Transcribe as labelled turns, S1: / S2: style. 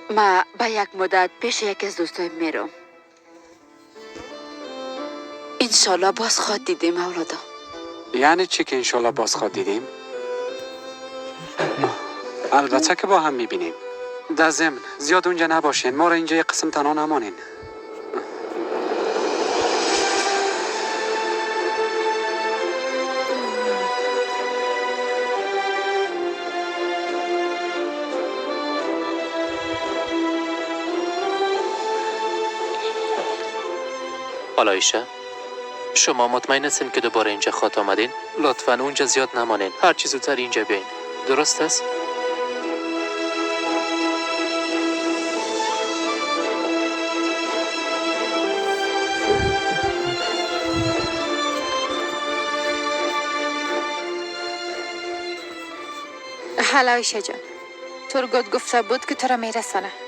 S1: ما به یک مدت پیش یکی از دوستایم میرم. انشالله باز خواد دیدیم اولادا.
S2: یعنی چی که انشالله باز خواد دیدیم؟ البته که با هم میبینیم. در ضمن زیاد اونجا نباشین، ما را اینجا یک قسم تنها نمانین.
S3: حالا ایشه شما مطمئن هستین که دوباره اینجا خواهد آمدین؟ لطفاً اونجا زیاد نمانین، هر چی زودتر اینجا بیاین. درست است؟
S4: حالا ایشه جان، ترگوت گفته بود که تو را میرسانه.